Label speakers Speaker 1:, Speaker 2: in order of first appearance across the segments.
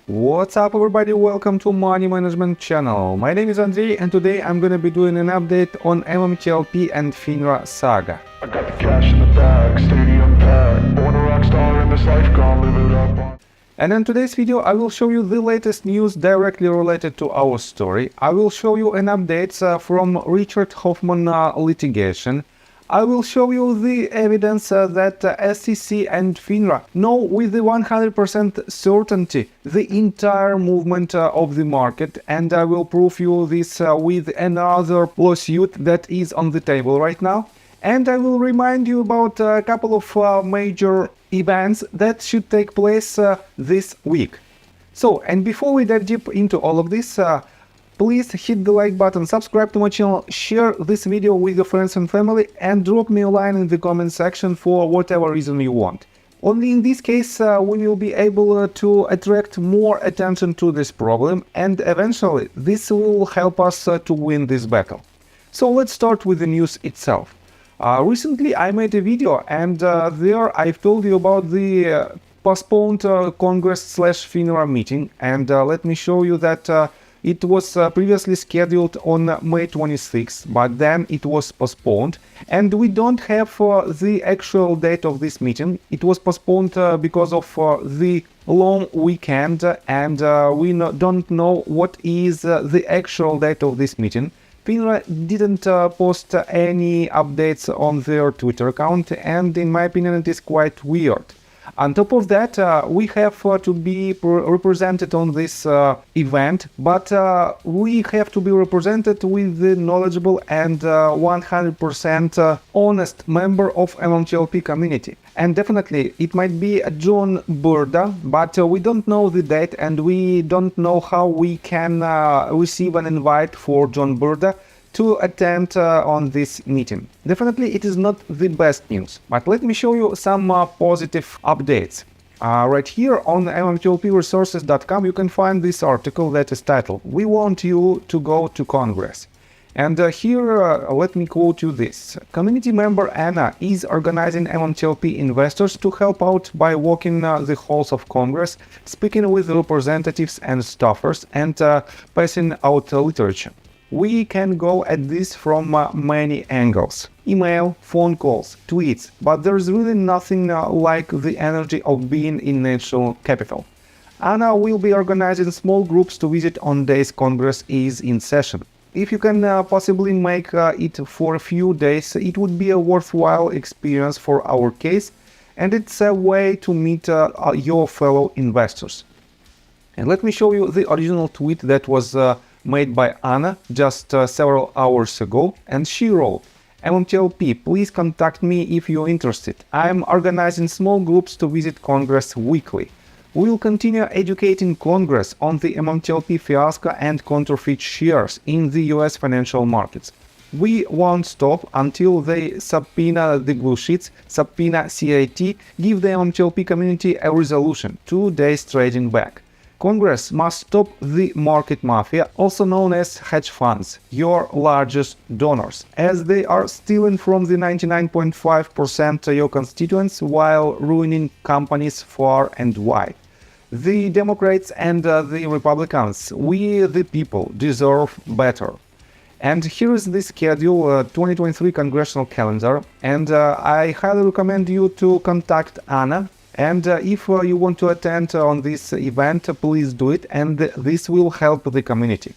Speaker 1: What's up everybody, welcome to Money Management channel. My name is Andrei and today I'm gonna be doing an update on MMTLP and FINRA Saga.
Speaker 2: I got the cash in the bag, stadium packed, born a rock star in this life, gonna live it up on.
Speaker 1: And in today's video I will show you the latest news directly related to our story. I will show you an update from Richard Hofman litigation. I will show you the evidence that SEC and FINRA know with the 100% certainty the entire movement of the market, and I will prove you this with another lawsuit that is on the table right now. And I will remind you about a couple of major events that should take place this week. So, and before we dive deep into all of this, please hit the like button, subscribe to my channel, share this video with your friends and family, and drop me a line in the comment section for whatever reason you want. Only in this case we will be able to attract more attention to this problem, and eventually this will help us to win this battle. So let's start with the news itself. Recently I made a video and there I've told you about the postponed Congress/FINRA meeting, and let me show you that it was previously scheduled on May 26th, but then it was postponed, and we don't have the actual date of this meeting. It was postponed because of the long weekend, and we don't know what is the actual date of this meeting. FINRA didn't post any updates on their Twitter account, and in my opinion it is quite weird. On top of that, we have to be represented on this event, but we have to be represented with the knowledgeable and 100% honest member of MMTLP community. And definitely it might be John Burda, but we don't know the date and we don't know how we can receive an invite for John Burda to attend on this meeting. Definitely it is not the best news, but let me show you some positive updates. Right here on MMTLPresources.com you can find this article that is titled "We want you to go to Congress." And here let me quote you this. Community member Anna is organizing MMTLP investors to help out by walking the halls of Congress, speaking with representatives and staffers, and passing out literature. We can go at this from many angles. Email, phone calls, tweets, but there's really nothing like the energy of being in national capital. Anna will be organizing small groups to visit on days Congress is in session. If you can possibly make it for a few days, it would be a worthwhile experience for our case, and it's a way to meet your fellow investors. And let me show you the original tweet that was made by Anna just several hours ago, and she wrote, "MMTLP, please contact me if you're interested. I'm organizing small groups to visit Congress weekly. We'll continue educating Congress on the MMTLP fiasco and counterfeit shares in the US financial markets. We won't stop until they subpoena the glue sheets, subpoena CIT, give the MMTLP community a resolution, 2 days trading back. Congress must stop the market mafia, also known as hedge funds, your largest donors, as they are stealing from the 99.5% of your constituents while ruining companies far and wide. The Democrats and the Republicans, we the people, deserve better." And here is the schedule, 2023 congressional calendar, and I highly recommend you to contact Anna. And if you want to attend on this event, please do it, and this will help the community.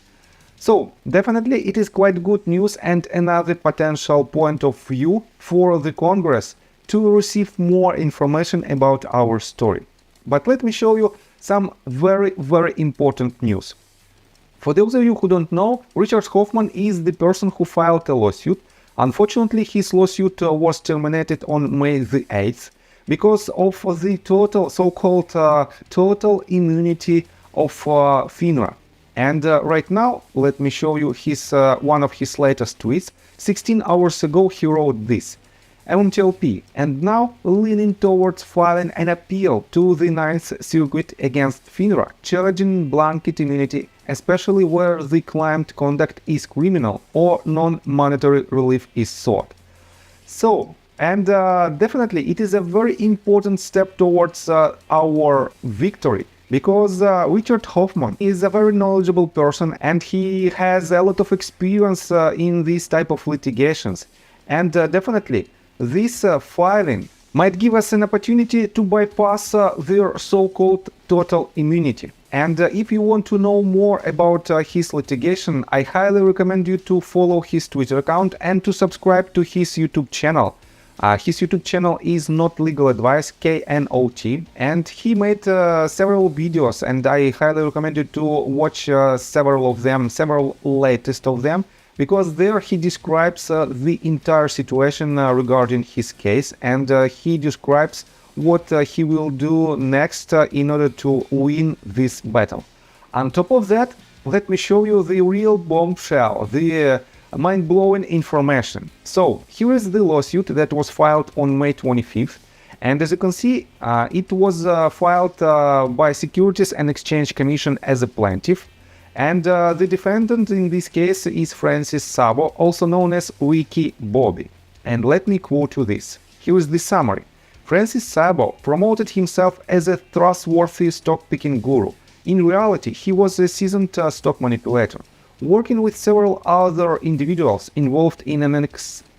Speaker 1: So, definitely it is quite good news and another potential point of view for the Congress to receive more information about our story. But let me show you some very important news. For those of you who don't know, Richard Hofman is the person who filed a lawsuit. Unfortunately, his lawsuit was terminated on May the 8th. Because of the total so-called total immunity of FINRA. And right now, let me show you his one of his latest tweets. 16 hours ago, he wrote this: MMTLP, and now leaning towards filing an appeal to the 9th Circuit against FINRA, challenging blanket immunity, especially where the claimed conduct is criminal or non-monetary relief is sought. So, and definitely it is a very important step towards our victory. because Richard Hofman is a very knowledgeable person and he has a lot of experience in this type of litigations. And definitely, this filing might give us an opportunity to bypass their so-called total immunity. And if you want to know more about his litigation, I highly recommend you to follow his Twitter account and to subscribe to his YouTube channel. His YouTube channel is Not Legal Advice, KNOT, and he made several videos, and I highly recommend you to watch several latest of them, because there he describes the entire situation regarding his case, and he describes what he will do next in order to win this battle. On top of that, let me show you the real bombshell, the mind-blowing information. So here is the lawsuit that was filed on May 25th, and as you can see, it was filed by Securities and Exchange Commission as a plaintiff, and the defendant in this case is Francis Sabo, also known as Ricky Bobby. And let me quote you this. Here is the summary. Francis Sabo promoted himself as a trustworthy stock-picking guru. In reality, he was a seasoned stock manipulator. Working with several other individuals involved in an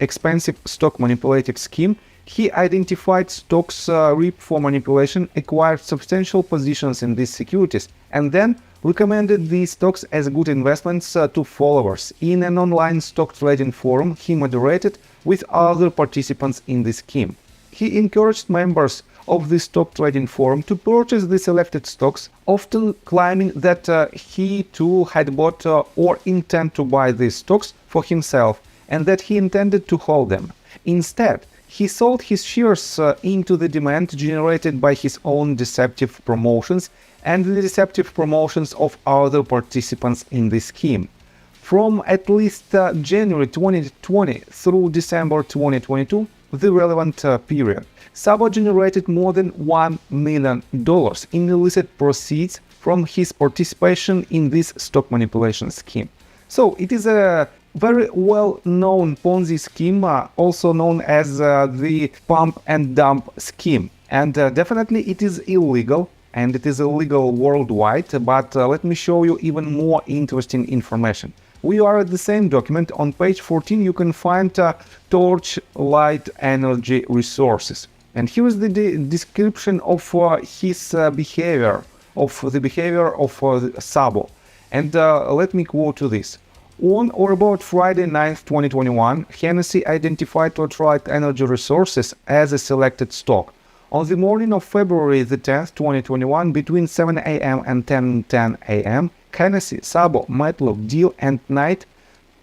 Speaker 1: expensive stock manipulative scheme, he identified stocks ripe for manipulation, acquired substantial positions in these securities, and then recommended these stocks as good investments to followers in an online stock trading forum he moderated with other participants in the scheme. He encouraged members of the stock trading forum to purchase the selected stocks, often claiming that he too had bought or intended to buy these stocks for himself and that he intended to hold them. Instead, he sold his shares into the demand generated by his own deceptive promotions and the deceptive promotions of other participants in the scheme. From at least January 2020 through December 2022, the relevant period, Sabo generated more than $1 million in illicit proceeds from his participation in this stock manipulation scheme. So it is a very well-known Ponzi scheme, also known as the pump and dump scheme. And definitely it is illegal, and it is illegal worldwide, but let me show you even more interesting information. We are at the same document. On page 14 you can find Torchlight Energy Resources. And here is the description of his behavior, of the behavior of Sabo. And let me quote to this. On or about Friday 9th, 2021, Hennessy identified Torchlight Energy Resources as a selected stock. On the morning of February the 10th, 2021, between 7 a.m. and 10:10 a.m., Hennessy, Sabo, Matlock, Deal, and Knight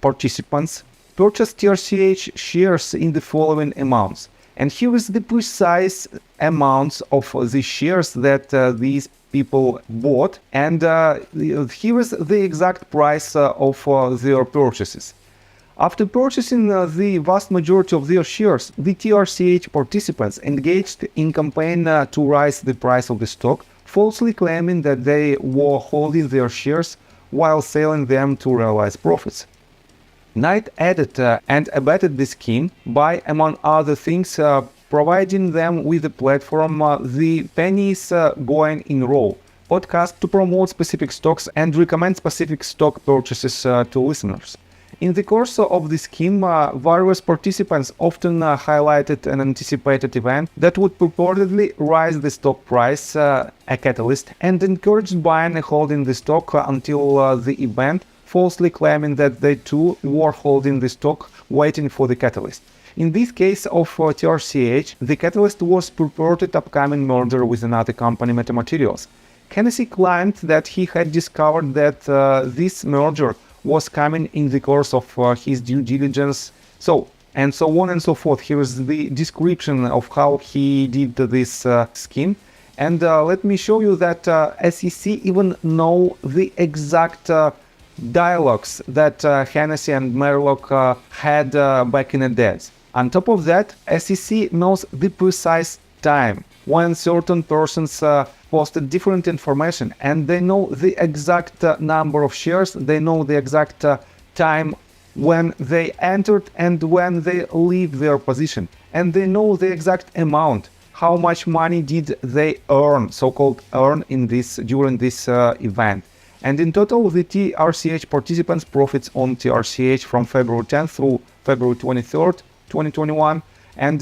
Speaker 1: participants purchased TRCH shares in the following amounts. And here is the precise amounts of the shares that these people bought, and here is the exact price of their purchases. After purchasing the vast majority of their shares, the TRCH participants engaged in campaign to raise the price of the stock, falsely claiming that they were holding their shares while selling them to realize profits. Knight added and abetted the scheme by, among other things, providing them with a platform, the Pennies Going in Row podcast, to promote specific stocks and recommend specific stock purchases to listeners. In the course of the scheme, various participants often highlighted an anticipated event that would purportedly rise the stock price, a catalyst, and encouraged buying and holding the stock until the event, falsely claiming that they too were holding the stock waiting for the catalyst. In this case of TRCH, the catalyst was purported upcoming merger with another company, Metamaterials. Hennessy claimed that he had discovered that this merger was coming in the course of his due diligence, so on and so forth. Here is the description of how he did this scheme. And let me show you that SEC even know the exact dialogues that Hennessy and Merlock had back in the days. On top of that, SEC knows the precise time when certain persons posted different information, and they know the exact number of shares, they know the exact time when they entered and when they leave their position, and they know the exact amount how much money did they earn, so-called earn, in this during this event. And in total, the TRCH participants profits on TRCH from February 10th through February 23rd, 2021, and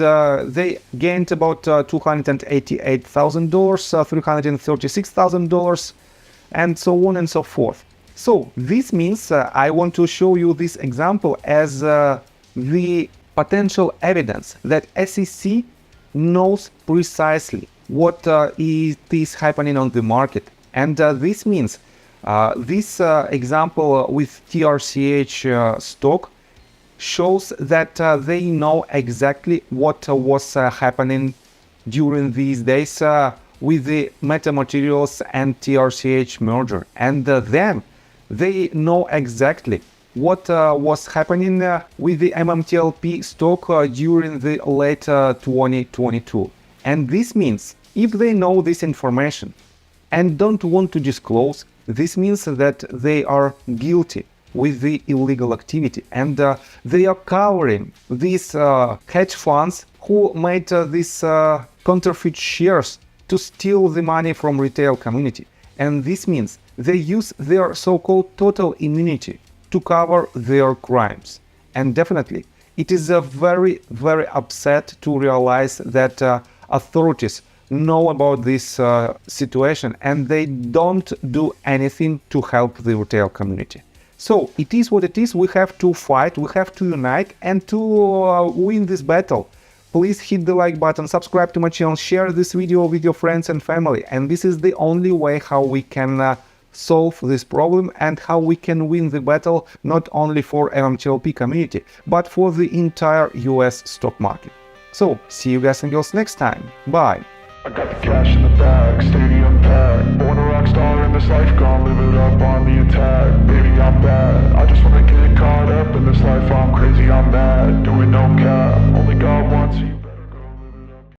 Speaker 1: they gained about $288,000, $336,000, and so on and so forth. So this means I want to show you this example as the potential evidence that SEC knows precisely what is happening on the market. And this means this example with TRCH stock shows that they know exactly what was happening during these days with the metamaterials and TRCH merger. And then they know exactly what was happening with the MMTLP stock during the late 2022. And this means if they know this information and don't want to disclose, this means that they are guilty with the illegal activity, and they are covering these hedge funds who made these counterfeit shares to steal the money from retail community. And this means they use their so-called total immunity to cover their crimes. And definitely, it is very, very upset to realize that authorities know about this situation and they don't do anything to help the retail community. So it is what it is. We have to fight, we have to unite, and to win this battle. Please hit the like button, subscribe to my channel, share this video with your friends and family. And this is the only way how we can solve this problem and how we can win the battle, not only for MMTLP community, but for the entire US stock market. So see you guys and girls next time. Bye.
Speaker 2: I got the cash in the bag, stadium packed. Born a rock star in this life, gone live it up on the attack.